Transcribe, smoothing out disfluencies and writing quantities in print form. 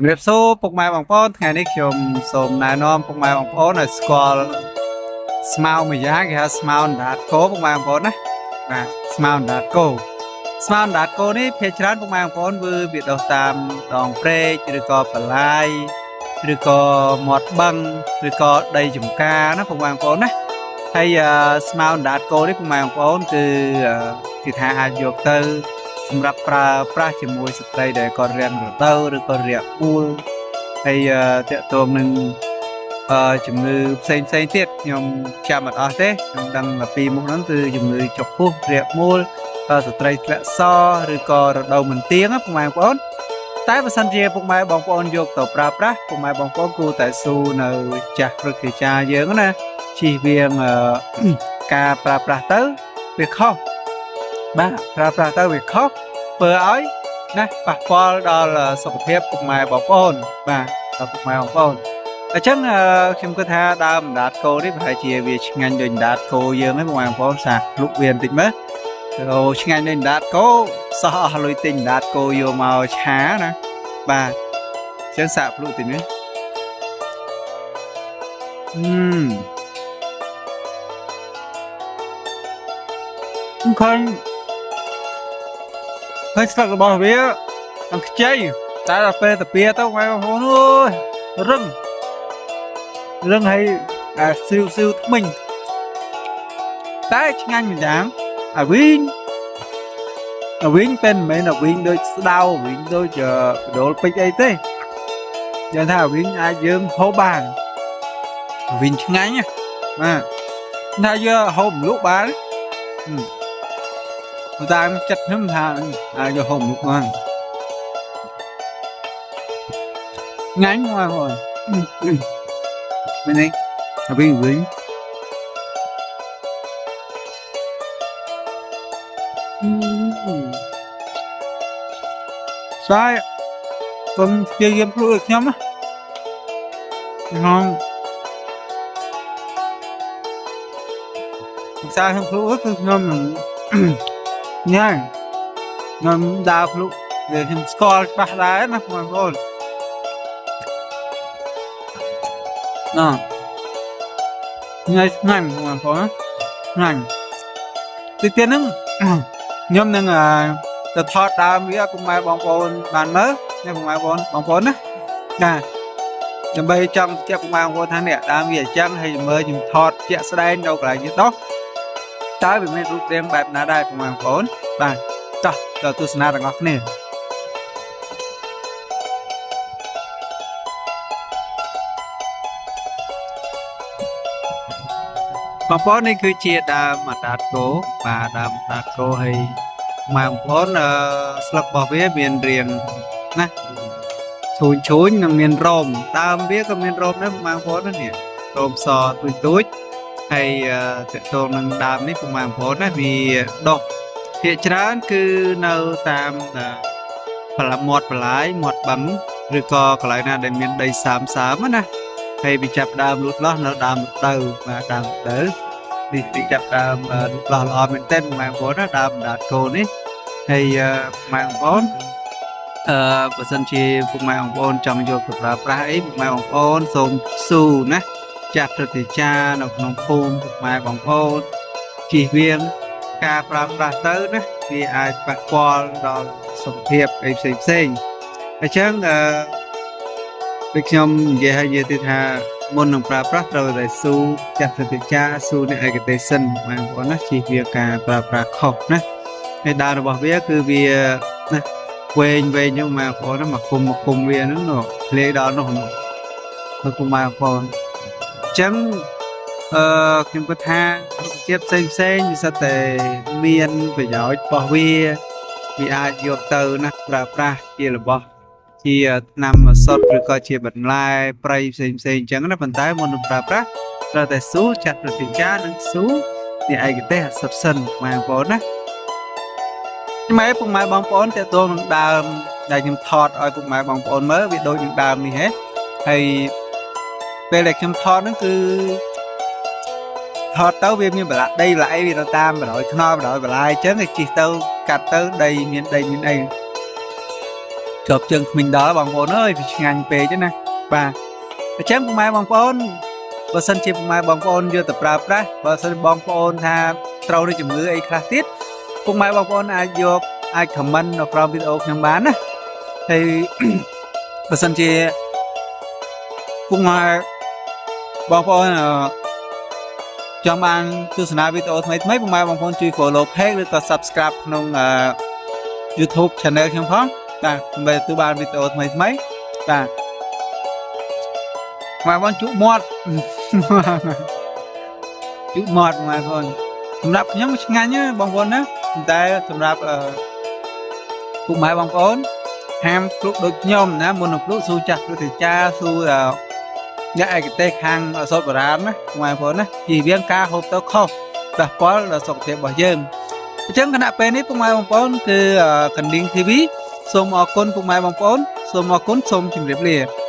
ជំរាបសួរពុកម៉ែបងប្អូនថ្ងៃនេះខ្ញុំសូមណែនាំពុកម៉ែបងប្អូនឲ្យស្គាល់ស្មៅមួយយ៉ាងគេហៅស្មៅអណ្ដាតគោពុកម៉ែបងប្អូនណាបាទស្មៅអណ្ដាតគោស្មៅអណ្ដាតគោនេះភាគច្រើនពុកម៉ែបងប្អូនវាដុះតាមដងព្រែកឬក៏បន្លាយឬក៏មាត់បឹងឬក៏ដីចម្ការណាពុកម៉ែបងប្អូនណាហើយស្មៅអណ្ដាតគោនេះពុកម៉ែបងប្អូនគឺគេថាអាចយកទៅសម្រាប់ប្រើប្រាស់ជាមួយស្ត្រីដែលគាត់រាំងរដូវឬក៏រាក់អួលហើយតកតងនឹងជំងឺផ្សេងទៀតខ្ញុំចាំអត់អស់ទេខ្ញុំដឹងពីមុខហ្នឹងគឺជំងឺចុកពោះរាក់មូលស្ត្រីធ្លាក់សឬក៏រដូវមិនទៀងណាពុកម៉ែបងប្អូនតែបើសិនជាពុកម៉ែបងប្អូនយកទៅប្រើប្រាស់ពុកម៉ែបងប្អូនគួរតែស៊ូនៅចាស់ព្រឹទ្ធាចារ្យយើងណាជៀសវាងការប្រើប្រាស់ទៅវាខុសបាទប្រើប្រាស់ទៅវាខុសធ្វើឲ្យណាប៉ះពាល់ដល់សុខភាពពុកម៉ែបងប្អូនបាទដល់ពុកម៉ែបងប្អូនអញ្ចឹងខ្ញុំគិតថាដើមអណ្ដាតគោនេះប្រហែលជាវាឆ្ងាញ់ដូចអណ្ដាតគោយើងហ្នឹងពុកម៉ែបងប្អូនសាកភ្លុកវាបន្តិចមើលអូឆ្ងាញ់ដូចអណ្ដាតគោសោះអស់លុយទិញអណ្ដាតគោយកមកឆាណាបាទអញ្ចឹងសាកភ្លុកតិចមើលឃើញស្លឹករបស់វានឹងខ្ចីតែដល់ពេលតាពីទៅបងប្អូនអើយរឹងហើយស៊ីវថ្មិញតែឆ្ងាញ់ម្យ៉ាងអាវិញเป็นមិនមែនអាវិញដូចស្ដៅអាវិញដូចបដូលពេជ្រអីទេយ៉ាងថាអាវិញអាចយើងហូបបានអាវិញឆ្ងាញ់ណាបាទថាយើងហូបលក់បានតាមចិត្តខ្ញុំថាអាចហូបលក់បានងាញ់មកហើយមែនទេវិញសាយកុំព្យាយាមព្រួយខ្ញុំណាខ្ញុំសាខ្ញុំព្រួយគឺខ្ញុំញ៉ាំខ្ញុំដើរភ្លុកវាខ្ញុំស្គាល់ច្បាស់ដែរណាបងប្អូនណ៎ញ៉ាំឆ្ងាញ់បងប្អូនឆ្ងាញ់ទីទៀតហ្នឹងខ្ញុំនឹងទៅថតដើមវាពុកម៉ែបងប្អូនបានមើលនេះពុកម៉ែបងប្អូនណាចាដើម្បីចង់ជែកពុកម៉ែបងប្អូនថានេះដើមវាអញ្ចឹងហើយមើលខ្ញុំថតជាក់ស្ដែងនៅកន្លែងនេះដោះតើវាមានរូបរាងបែបណាដែរពុកម៉ែបងប្អូនបាទចោះទៅទស្សនាទាំងអស់គ្នាបងប្អូននេះគឺជាដើមអណ្ដាតគោបាទដើមអណ្ដាតគោហើយម៉ែបងប្អូនស្លឹករបស់វាមានរាងណាឈូញនិងមានរោមដើមវាក៏មានរោមដែរបងប្អូននេះរោមសទូចហើយតកតងនឹងដើមនេះពុកម៉ែបងប្អូនណាវាដុះភាគច្រើនគឺនៅតាមមាត់បន្លាយមាត់បឹងឬក៏កន្លែងណាដែលមានដីសើមណាហើយវាចាប់ដើមលូតលាស់នៅដើមទៅបាទដើមទៅនេះវាចាប់ដើមលូតលាស់ល្អមែនទែនម៉ែបងប្អូនណាដើមអណ្ដាតគោនេះហើយម៉ែបងប្អូនបើសិនជាពុកម៉ែបងប្អូនចង់យកទៅប្រើប្រាស់អីពុកម៉ែបងប្អូនសូមស៊ូណាចាស់ព្រឹទ្ធាចារ្យនៅក្នុងភូមិពុកម៉ែបងប្អូនជៀសវាងការប្រើប្រាស់ទៅណាវាអាចប៉ះពាល់ដល់សុខភាពអីផ្សេងអញ្ចឹងដូចខ្ញុំនិយាយឲ្យនិយាយទៀតថាមុននឹងប្រើប្រាស់ត្រូវតែស៊ូចាស់ព្រឹទ្ធាចារ្យស៊ូអ្នកឯកទេសសិនបងប្អូនណាជៀសវាងការប្រើប្រាស់ខុសណាហើយដើមរបស់វាគឺវាណាវែងហ្នឹងបងប្អូនណាមកគុំវាហ្នឹងនោះភ្លេដល់នោះមកគុំបងប្អូនអញ្ចឹងខ្ញុំគិតថារុក្ខជាតិផ្សេងវាសិតតែមានប្រយោជន៍របស់វាអាចយកទៅណាប្រើប្រាស់ជារបស់ជាថ្នាំសុទ្ធឬក៏ជាបន្លែប្រៃផ្សេងអញ្ចឹងណាប៉ុន្តែមុននឹងប្រើប្រាស់ត្រូវតែស៊ូចាត់ព្រឹទ្ធាចារ្យនិងស៊ូអ្នកឯកទេសសុទ្ធសិនបងប្អូនណាពុកម៉ែបងប្អូនតើតួនឹងដើមដែលខ្ញុំថតឲ្យពុកម៉ែបងប្អូនមើលវាដូចនឹងដើមនេះហ៎ហើយពេលដែលខ្ញុំថតហ្នឹងគឺថតទៅវាមានបលាក់ដីបលាក់អីវាទៅតាមបណ្ដោយខ្នល់បណ្ដោយបន្លាយអញ្ចឹងគេជិះទៅកាត់ទៅដីមានអី chụp chân mình đó bằng vốn ơi thì ngành về chứ nè bà chém của mai bằng vốn và sân chip mai bằng vốn vừa tập rap ra và sân bằng vốn ha trâu đi chụp ngữ ấy khác tiết cùng mai bằng vốn ai vô ai comment ở trong video nhằm bán á thì và sân chia cùng mai bằng vốn trong ban tu sửa video mấy cùng mai bằng vốn truy follow page và subscribe trong YouTube channel không phóng về từ bàn video mấy mà con chú mọt chú mọt mà còn sầm rạp nhóm ngay nhá bong vốn á ta sầm rạp cũng máy bong vốn ham lúc đôi nhom nè muốn lúc su chặt thì cha su là nhảy cái tay hàng ở sốt bờ rán á ngoài vốn á chỉ viên ca hộp tao không đặt quá là sọc tiền bỏ dơm chẳng khả bên ấy cũng mai bong vốnคือcần điên TV សូមអរគុណពុកម៉ែបងប្អូនសូមអរគុណសូមជម្រាបលា